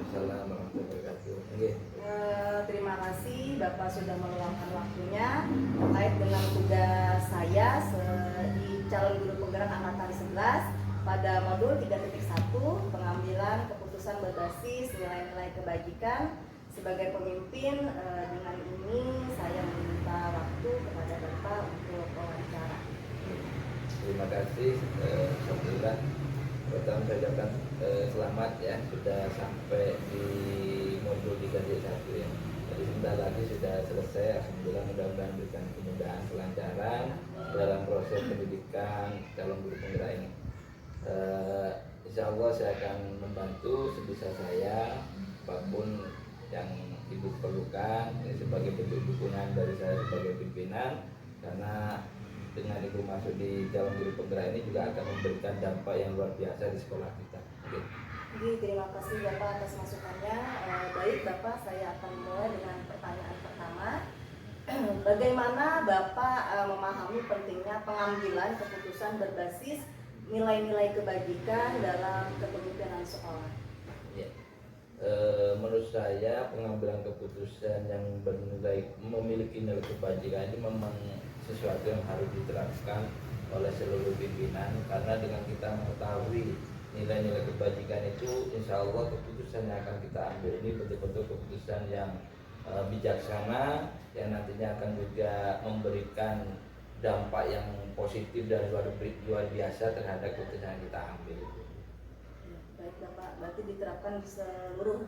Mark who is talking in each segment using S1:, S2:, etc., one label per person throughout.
S1: Waalaikumsalam warahmatullahi wabarakatuh. Oke.
S2: Terima kasih Bapak sudah meluangkan waktunya terkait dengan tugas saya di calon guru penggerak angkatan 11 pada modul 3.1 pengambilan keputusan berbasis nilai-nilai kebajikan. Sebagai pemimpin, dengan ini saya meminta waktu kepada Bapak untuk wawancara.
S1: Terima kasih. Alhamdulillah. Pertama saya ucapkan selamat ya, sudah sampai di modul 3.1 ya. Jadi sebentar lagi sudah selesai. Alhamdulillah, mudah-mudahan berikan kemudahan, kelancaran dalam proses pendidikan calon guru penggerak ini. Insya Allah saya akan membantu sebisa saya apapun yang ibu perlukan. Ini sebagai bentuk dukungan dari saya sebagai pimpinan, karena dengan ibu masuk di calon guru penggerak ini juga akan memberikan dampak yang luar biasa di sekolah kita. Oke.
S2: Terima kasih Bapak atas masukannya. Baik Bapak, saya akan mulai dengan pertanyaan pertama. Bagaimana Bapak memahami pentingnya pengambilan keputusan berbasis nilai-nilai kebajikan dalam kepemimpinan sekolah?
S1: Ya. Menurut saya pengambilan keputusan yang bernilai memiliki nilai kebajikan ini memang sesuatu yang harus diterapkan oleh seluruh pimpinan, karena dengan kita mengetahui nilai-nilai kebajikan itu, insya Allah keputusan yang akan kita ambil ini betul-betul keputusan yang bijaksana, yang nantinya akan juga memberikan dampak yang positif dan luar biasa terhadap keputusan yang kita ambil.
S2: Baik Bapak, berarti diterapkan di seluruh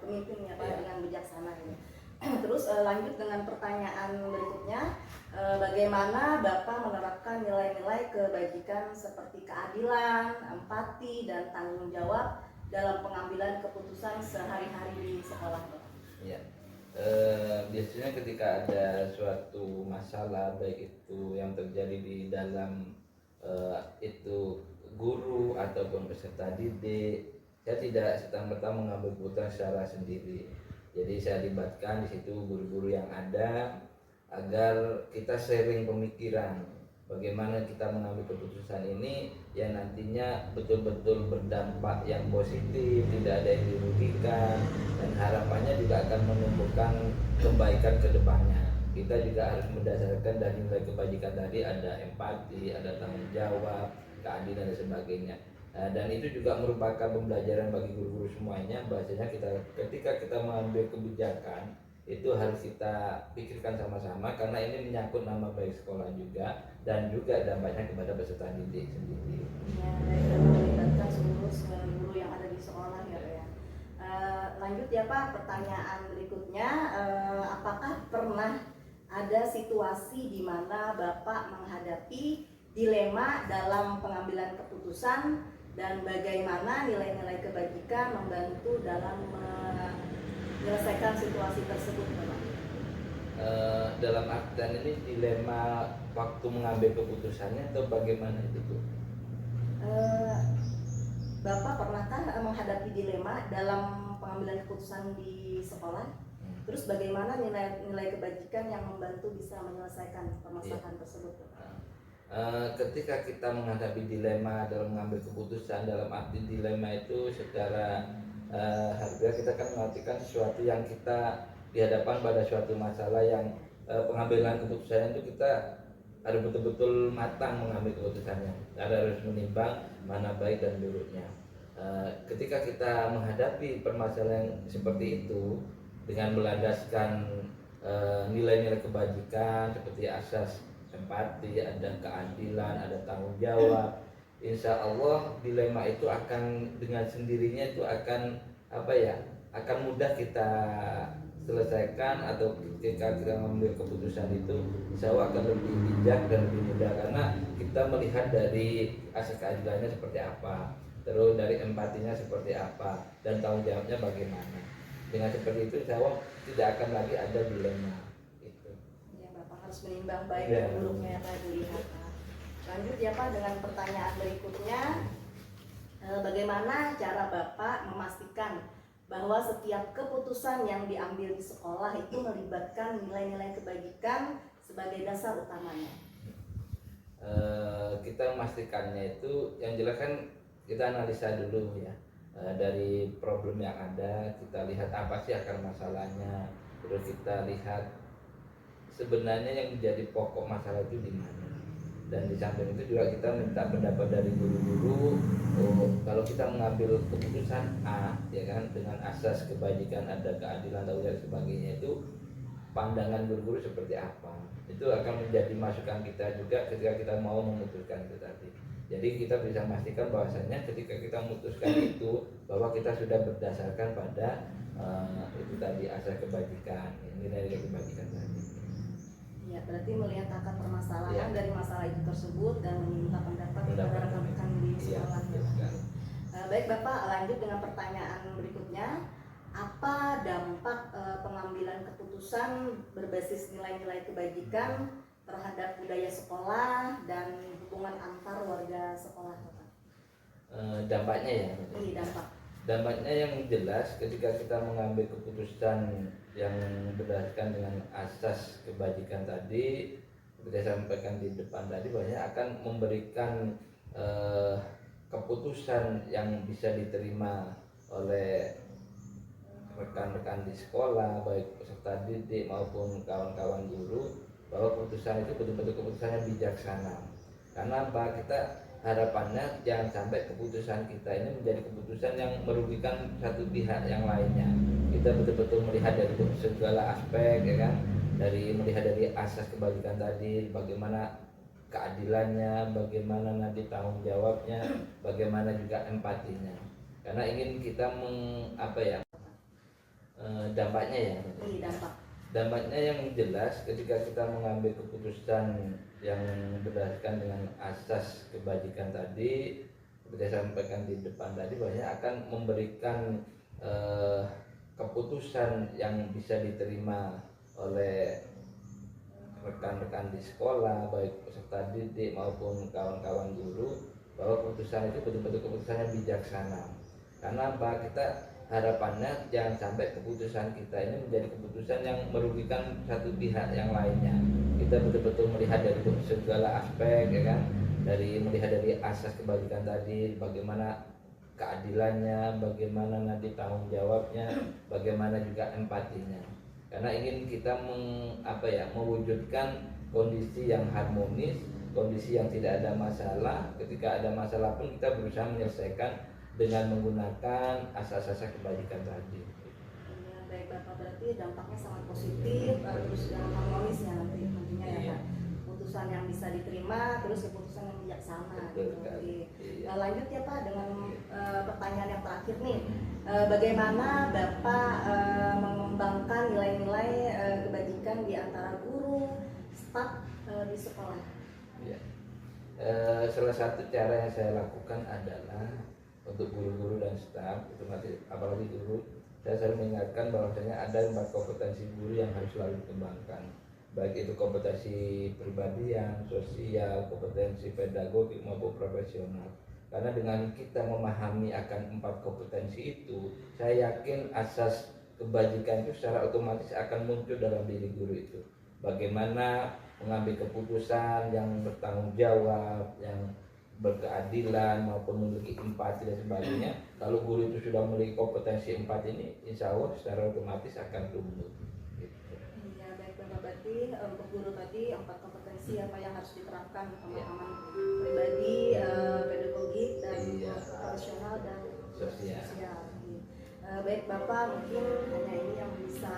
S2: pemimpinnya Pak dengan bijaksana ini. Terus lanjut dengan pertanyaan berikutnya, bagaimana Bapak menerapkan nilai-nilai kebajikan seperti keadilan, empati, dan tanggung jawab dalam pengambilan keputusan sehari-hari di sekolah Bapak?
S1: Ya. Biasanya ketika ada suatu masalah, baik itu yang terjadi di dalam itu guru ataupun peserta didik, saya tidak serta-merta mengambil keputusan secara sendiri. Jadi saya libatkan di situ guru-guru yang ada agar kita sharing pemikiran bagaimana kita mengambil keputusan ini yang nantinya betul-betul berdampak yang positif, tidak ada yang dirugikan, dan harapannya juga akan menumbuhkan kebaikan ke depannya. Kita juga harus mendasarkan dari nilai kebajikan tadi, ada empati, ada tanggung jawab, keadilan dan sebagainya. Dan itu juga merupakan pembelajaran bagi guru-guru semuanya, bahwasanya ketika kita mengambil kebijakan itu harus kita pikirkan sama-sama, karena ini menyangkut nama baik sekolah juga dan juga dampaknya kepada peserta didik sendiri.
S2: Ya, dan melibatkan seluruh guru yang ada di sekolah ya Pak ya. Lanjut ya Pak, pertanyaan berikutnya, apakah pernah ada situasi di mana Bapak menghadapi dilema dalam pengambilan keputusan, dan bagaimana nilai-nilai kebajikan membantu dalam menyelesaikan situasi tersebut Bapak?
S1: Dalam artian ini dilema waktu mengambil keputusannya atau bagaimana itu Bu?
S2: Bapak pernahkah menghadapi dilema dalam pengambilan keputusan di sekolah? Terus bagaimana nilai-nilai kebajikan yang membantu bisa menyelesaikan permasalahan tersebut?
S1: Ketika kita menghadapi dilema dalam mengambil keputusan, dalam arti dilema itu secara harga kita kan mengartikan sesuatu yang kita dihadapkan pada suatu masalah yang pengambilan keputusannya itu kita harus betul-betul matang mengambil keputusannya, harus menimbang mana baik dan buruknya. Ketika kita menghadapi permasalahan seperti itu dengan melandaskan nilai-nilai kebajikan seperti asas empati, ada keadilan, ada tanggung jawab, insya Allah dilema itu akan dengan sendirinya itu akan akan mudah kita selesaikan, atau ketika kita mengambil keputusan itu insya Allah akan lebih bijak dan lebih mudah, karena kita melihat dari asas keadilannya seperti apa, terus dari empatinya seperti apa, dan tanggung jawabnya bagaimana. Dengan seperti itu insya Allah tidak akan lagi ada dilema.
S2: Harus menimbang baik dan buruknya Pak dilihat. Lanjut ya Pak dengan pertanyaan berikutnya, bagaimana cara Bapak memastikan bahwa setiap keputusan yang diambil di sekolah itu melibatkan nilai-nilai kebajikan sebagai dasar utamanya?
S1: Kita memastikannya itu yang jelas kan kita analisa dulu ya, dari problem yang ada, kita lihat apa sih akar masalahnya, terus kita lihat sebenarnya yang menjadi pokok masalah itu di mana. Dan di samping itu juga kita minta pendapat dari guru-guru. Kalau kita mengambil keputusan A, ya kan, dengan asas kebajikan, ada keadilan dan sebagainya, itu pandangan guru-guru seperti apa, itu akan menjadi masukan kita juga ketika kita mau memutuskan itu tadi. Jadi kita bisa memastikan bahwasanya ketika kita memutuskan itu, bahwa kita sudah berdasarkan pada itu tadi asas kebajikan, nilai kebajikan tadi.
S2: Ya, berarti melihat akar
S1: Ya.
S2: permasalahan dari masalah itu tersebut dan meminta pendapat kepada rekan-rekan di sekolah. Baik Bapak, lanjut dengan pertanyaan berikutnya. Apa dampak pengambilan keputusan berbasis nilai-nilai kebajikan terhadap budaya sekolah dan hubungan antar warga sekolah, Bapak?
S1: Dampaknya ya.
S2: Ini dampak.
S1: Dampaknya yang jelas ketika kita mengambil keputusan yang berdasarkan dengan asas kebajikan tadi, seperti saya sampaikan di depan tadi, banyak akan memberikan keputusan yang bisa diterima oleh rekan-rekan di sekolah, baik peserta didik maupun kawan-kawan guru, bahwa keputusan itu betul-betul keputusan yang bijaksana. Karena apa? Kita harapannya jangan sampai keputusan kita ini menjadi keputusan yang merugikan satu pihak yang lainnya. Kita betul-betul melihat dari segala aspek, ya kan, dari melihat dari asas kebajikan tadi, bagaimana keadilannya, bagaimana nanti tanggung jawabnya, bagaimana juga empatinya. Karena ingin kita dampaknya ya.
S2: Ini dampak.
S1: Dampaknya yang jelas ketika kita mengambil keputusan yang berdasarkan dengan asas kebajikan tadi, seperti saya sampaikan di depan tadi, banyak akan memberikan keputusan yang bisa diterima oleh rekan-rekan di sekolah, baik peserta didik maupun kawan-kawan guru, bahwa keputusan itu betul-betul keputusan yang bijaksana. Karena apa? Kita harapannya jangan sampai keputusan kita ini menjadi keputusan yang merugikan satu pihak yang lainnya. Kita betul-betul melihat dari segala aspek, ya kan, dari melihat dari asas kebajikan tadi, bagaimana keadilannya, bagaimana nanti tanggung jawabnya, bagaimana juga empatinya. Karena ingin kita mewujudkan kondisi yang harmonis, kondisi yang tidak ada masalah. Ketika ada masalah pun kita berusaha menyelesaikan dengan menggunakan asas-asas kebajikan tadi.
S2: Ya, baik Bapak, berarti dampaknya sangat positif, terus yang harmonis ya nantinya ya Pak. Keputusan yang bisa diterima, terus keputusan yang bijaksana.
S1: Betul,
S2: gitu.
S1: iya.
S2: Lanjut ya Pak dengan pertanyaan yang terakhir nih. Bagaimana Bapak mengembangkan nilai-nilai kebajikan di antara guru, staf di sekolah?
S1: Ya. Salah satu cara yang saya lakukan adalah untuk guru-guru dan staf, itu apalagi guru, saya selalu mengingatkan bahwasanya ada 4 kompetensi guru yang harus selalu dikembangkan, baik itu kompetensi pribadian, sosial, kompetensi pedagogik maupun profesional. Karena dengan kita memahami akan 4 kompetensi itu, saya yakin asas kebajikan itu secara otomatis akan muncul dalam diri guru itu. Bagaimana mengambil keputusan yang bertanggung jawab, yang berkeadilan maupun memiliki empati dan sebagainya. Kalau guru itu sudah memiliki kompetensi 4 ini, insya Allah secara otomatis akan tumbuh.
S2: Iya, baik Bapak, berarti untuk guru tadi 4 kompetensi apa yang harus diterapkan, pemahaman pribadi, pedagogik dan profesional dan sosial. Baik Bapak, mungkin hanya ini yang bisa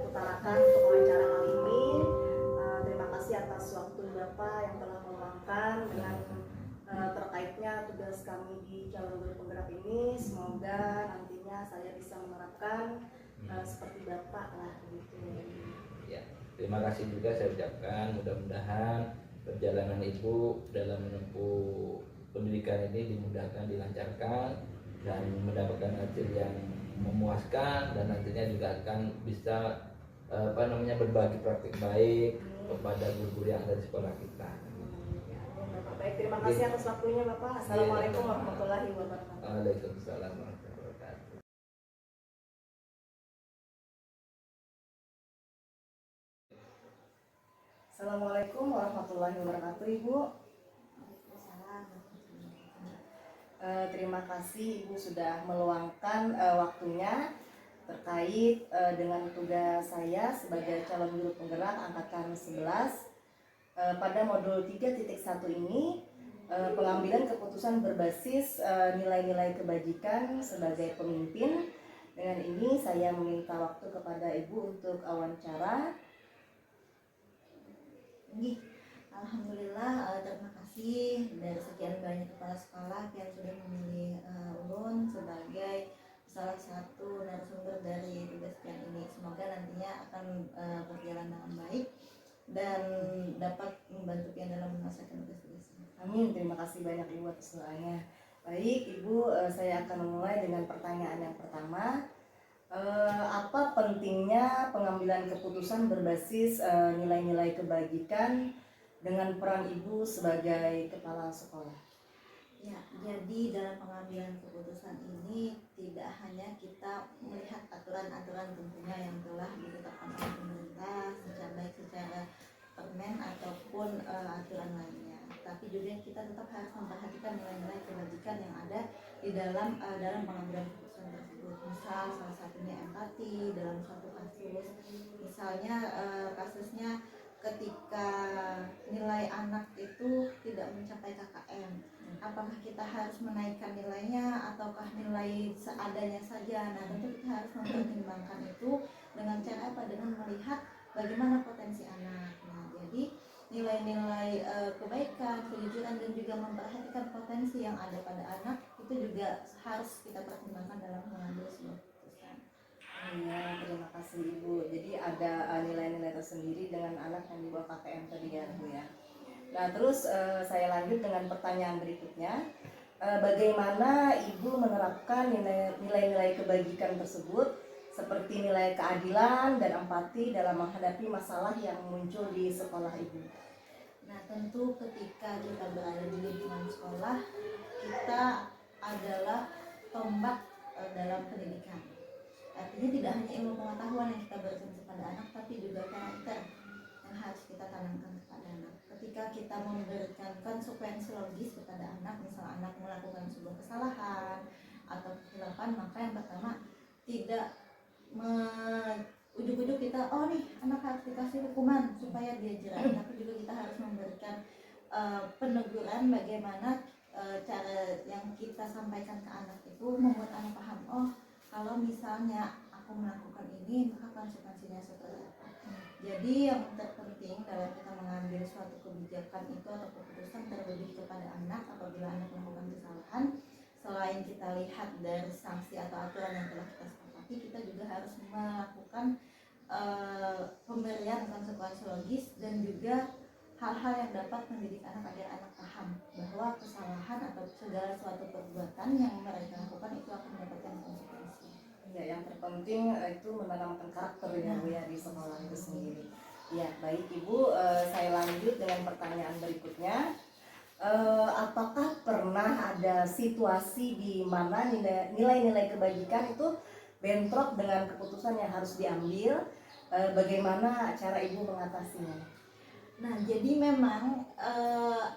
S2: utarakan untuk wawancara kali ini. Terima kasih atas waktu Bapak yang telah meluangkan dengan terkaitnya tugas kami di calon guru penggerak ini. Semoga nantinya saya bisa menerapkan seperti Bapak lah gitu.
S1: Ya, terima kasih juga saya ucapkan. Mudah-mudahan perjalanan Ibu dalam menempuh pendidikan ini dimudahkan, dilancarkan, dan mendapatkan hasil yang memuaskan, dan nantinya juga akan bisa berbagi praktik baik kepada guru-guru yang ada di sekolah kita.
S2: Baik, terima kasih atas waktunya Bapak. Assalamualaikum warahmatullahi wabarakatuh.
S1: Waalaikumsalam warahmatullahi wabarakatuh.
S2: Assalamualaikum warahmatullahi wabarakatuh, Ibu. Terima kasih Ibu sudah meluangkan waktunya terkait dengan tugas saya sebagai calon guru penggerak angkatan 11 pada modul 3.1 ini, pengambilan keputusan berbasis nilai-nilai kebajikan sebagai pemimpin. Dengan ini saya meminta waktu kepada Ibu untuk wawancara.
S3: Alhamdulillah, terima kasih dari sekian banyak kepala sekolah yang sudah memilih Ulun sebagai salah satu narasumber dari tugas sekian ini. Semoga nantinya akan berjalan dengan baik dan dapat membantu pian dalam menyelesaikan tugas-tugasnya.
S2: Amin, terima kasih banyak Ibu atas doanya. Baik Ibu, saya akan memulai dengan pertanyaan yang pertama. Apa pentingnya pengambilan keputusan berbasis nilai-nilai kebajikan dengan peran Ibu sebagai kepala sekolah?
S3: Ya, jadi dalam pengambilan keputusan ini tidak hanya kita melihat aturan-aturan tentunya yang telah ditetapkan oleh pemerintah secara permen ataupun aturan lainnya, tapi juga kita tetap harus memperhatikan nilai-nilai kebajikan yang ada di dalam pengambilan keputusan tersebut. Misal salah satunya empati dalam suatu kasus, misalnya kasusnya ketika nilai anak itu tidak mencapai KKM, apakah kita harus menaikkan nilainya ataukah nilai seadanya saja. Nah, tentu kita harus mempertimbangkan itu dengan cara apa? Dengan melihat bagaimana potensi anak. Nah, jadi nilai-nilai kebaikan, kejujuran dan juga memperhatikan potensi yang ada pada anak itu juga harus kita pertimbangkan dalam mengambil sebuah keputusan.
S2: Iya, terima kasih Ibu. Jadi ada nilai-nilai tersendiri dengan anak yang di bawah KKM tadi ya Bu ya. Nah terus saya lanjut dengan pertanyaan berikutnya. Bagaimana Ibu menerapkan nilai-nilai kebajikan tersebut seperti nilai keadilan dan empati dalam menghadapi masalah yang muncul di sekolah Ibu?
S3: Nah, tentu ketika kita berada di lingkungan sekolah, kita adalah tombak dalam pendidikan. Artinya tidak hanya ilmu pengetahuan yang kita berikan kepada anak, tapi juga karakter yang harus kita tanamkan kepada anak. Ketika kita memberikan konsekuensi logis kepada anak, misal anak melakukan sebuah kesalahan atau kesilapan, maka yang pertama tidak ujuk-ujuk kita, oh nih anak harus dikasih hukuman supaya dia jerah, tapi juga kita harus memberikan peneguran bagaimana cara yang kita sampaikan ke anak itu membuat anak paham, oh kalau misalnya aku melakukan ini maka konsekuensinya seperti apa. Jadi yang terpenting dalam kita mengambil suatu kebijakan itu atau keputusan terlebih kepada anak apabila anak melakukan kesalahan, selain kita lihat dari sanksi atau aturan yang telah kita sepakati, kita juga harus melakukan pemberian konsekuensi logis dan juga hal-hal yang dapat mendidik anak agar anak paham bahwa kesalahan atau segala suatu perbuatan yang mereka lakukan itu akan mendapatkan konsekuensi.
S2: Ya, yang terpenting itu menanamkan karakter ya Bu ya di sekolah itu sendiri. Ya, baik Ibu, saya lanjut dengan pertanyaan berikutnya. Apakah pernah ada situasi di mana nilai-nilai kebajikan itu bentrok dengan keputusan yang harus diambil? Bagaimana cara Ibu mengatasinya?
S3: Nah, jadi memang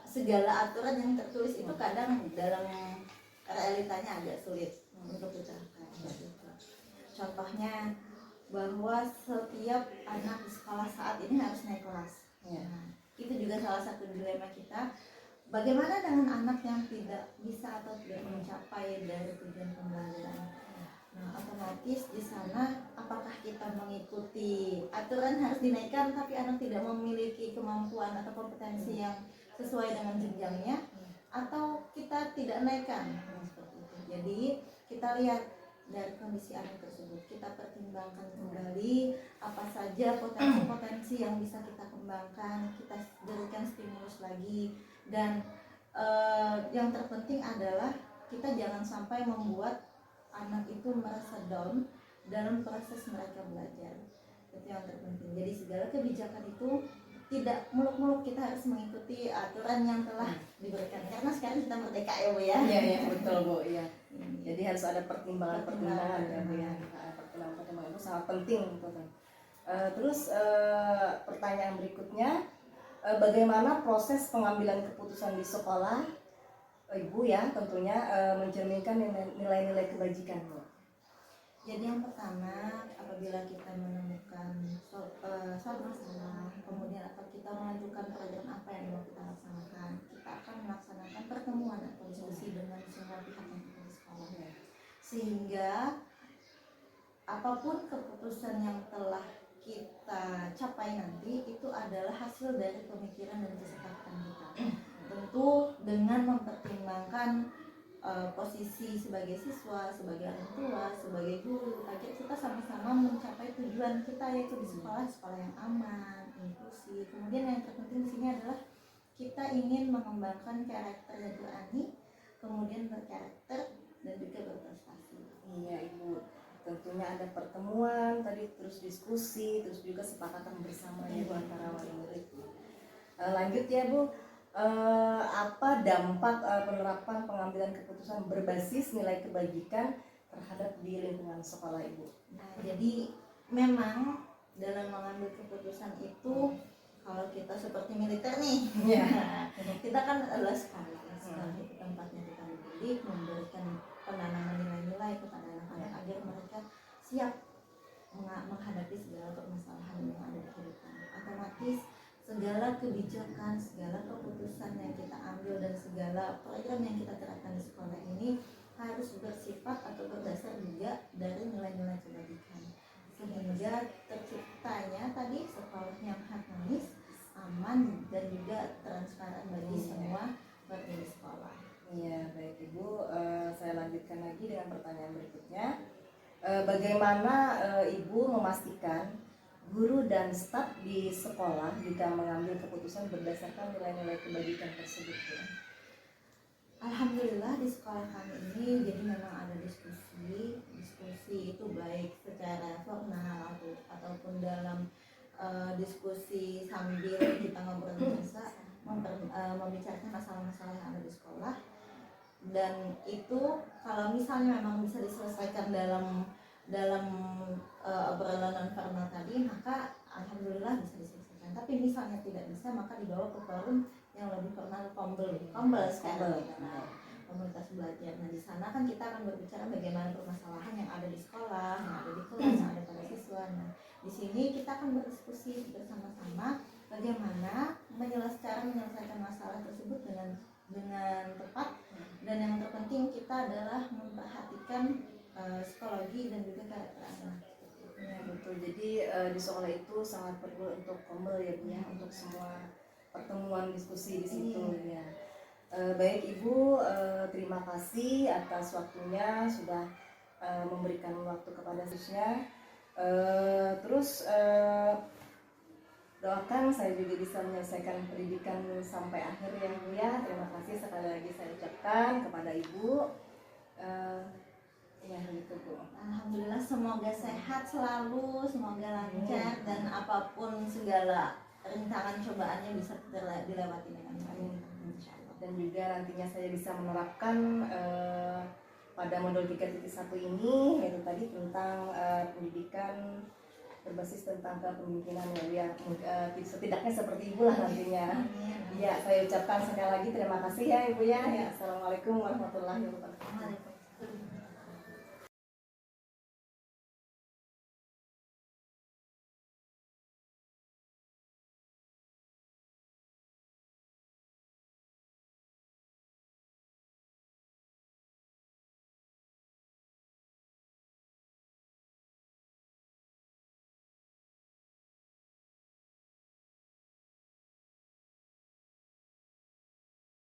S3: segala aturan yang tertulis itu kadang dalam realitanya agak sulit untuk diterapkan. Contohnya bahwa setiap anak di sekolah saat ini harus naik kelas. Nah, itu juga salah satu dilema kita. Bagaimana dengan anak yang tidak bisa atau tidak mencapai dari tujuan pembelajaran? Nah, otomatis di sana apakah kita mengikuti aturan harus dinaikkan tapi anak tidak memiliki kemampuan atau kompetensi yang sesuai dengan jenjangnya, atau kita tidak naikkan seperti itu. Jadi kita lihat dari kondisi anak tersebut, kita pertimbangkan kembali apa saja potensi-potensi yang bisa kita kembangkan, kita berikan stimulus lagi, dan yang terpenting adalah kita jangan sampai membuat anak itu merasa down dalam proses mereka belajar. Itu yang terpenting. Jadi segala kebijakan itu tidak muluk-muluk kita harus mengikuti aturan yang telah diberikan, karena sekarang kita merdeka ya Bu ya.
S2: Iya betul Bu ya. Jadi harus ada pertimbangan-pertimbangan ya Bu ya. Pertimbangan itu sangat penting gitu. Terus pertanyaan berikutnya, bagaimana proses pengambilan keputusan di sekolah Ibu ya tentunya mencerminkan nilai-nilai kebajikan, Bu.
S3: Jadi yang pertama, apabila kita menemukan suatu masalah, kemudian atau kita menentukan program apa yang mau kita laksanakan, kita akan melaksanakan pertemuan atau diskusi dengan semua pihak yang ada di sekolah. Sehingga apapun keputusan yang telah kita capai nanti itu adalah hasil dari pemikiran dan kesepakatan kita. Tentu dengan mempertimbangkan posisi sebagai siswa, sebagai orang tua, sebagai guru, agar kita sama-sama mencapai tujuan kita, yaitu di sekolah yang aman, inklusif. Kemudian yang terpenting di sini adalah kita ingin mengembangkan karakter yang berani, kemudian berkarakter dan juga berprestasi.
S2: Iya Ibu, tentunya ada pertemuan tadi, terus diskusi, terus juga sepakatan bersama ya Bu antara wali murid. Lanjut ya Bu, apa dampak penerapan pengambilan keputusan berbasis nilai kebajikan terhadap di lingkungan sekolah Ibu?
S3: Nah, jadi memang dalam mengambil keputusan itu, kalau kita seperti militer nih,
S2: Ya.
S3: kita kan adalah sekolah itu tempatnya kita mendidik, memberikan penanaman nilai-nilai kepada anak-anak agar mereka siap menghadapi segala permasalahan yang ada di kehidupan. Otomatis segala kebijakan, segala keputusan yang kita ambil dan segala program yang kita terapkan di sekolah ini harus bersifat atau berdasar juga dari nilai-nilai kebajikan, sehingga terciptanya tadi sekolah yang harmonis, aman, dan juga transparan bagi semua warga di sekolah.
S2: Iya, baik Ibu, saya lanjutkan lagi dengan pertanyaan berikutnya. Bagaimana Ibu memastikan guru dan staf di sekolah jika mengambil keputusan berdasarkan nilai-nilai kebajikan tersebut?
S3: Alhamdulillah di sekolah kami ini jadi memang ada diskusi itu baik secara formal ataupun dalam diskusi sambil kita ngobrol biasa, membicarakan masalah-masalah yang ada di sekolah. Dan itu kalau misalnya memang bisa diselesaikan dalam obrolan non formal tadi, maka alhamdulillah bisa diselesaikan. Tapi misalnya tidak bisa, maka dibawa ke forum yang lebih formal, kombel sekarang, komunitas belajar. Nah di sana kan kita akan berbicara bagaimana permasalahan yang ada di sekolah, yang ada di kelas, yang ada pada siswa. Nah di sini kita akan berdiskusi bersama-sama bagaimana menyelesaikan masalah tersebut dengan tepat. Dan yang terpenting kita adalah memperhatikan psikologi dan juga karakter anak.
S2: Ya betul, jadi di sekolah itu sangat perlu untuk kombel ya Bu ya, untuk semua pertemuan diskusi di situ ya. Baik Ibu, terima kasih atas waktunya sudah memberikan waktu kepada siswa. Terus doakan saya juga bisa menyelesaikan pendidikan sampai akhir ya Bu ya. Terima kasih sekali lagi saya ucapkan kepada Ibu. Ya gitu Bu.
S3: Alhamdulillah, semoga sehat selalu, semoga lancar, dan apapun segala rintangan cobaannya bisa dilewati dengan baik.
S2: Dan juga nantinya saya bisa menerapkan pada modul 3.1 ini, yaitu tadi tentang pendidikan berbasis tentang kepemimpinan ya, setidaknya seperti Ibu lah nantinya. Ya, saya ucapkan sekali lagi terima kasih ya Ibu ya. Assalamualaikum warahmatullahi wabarakatuh.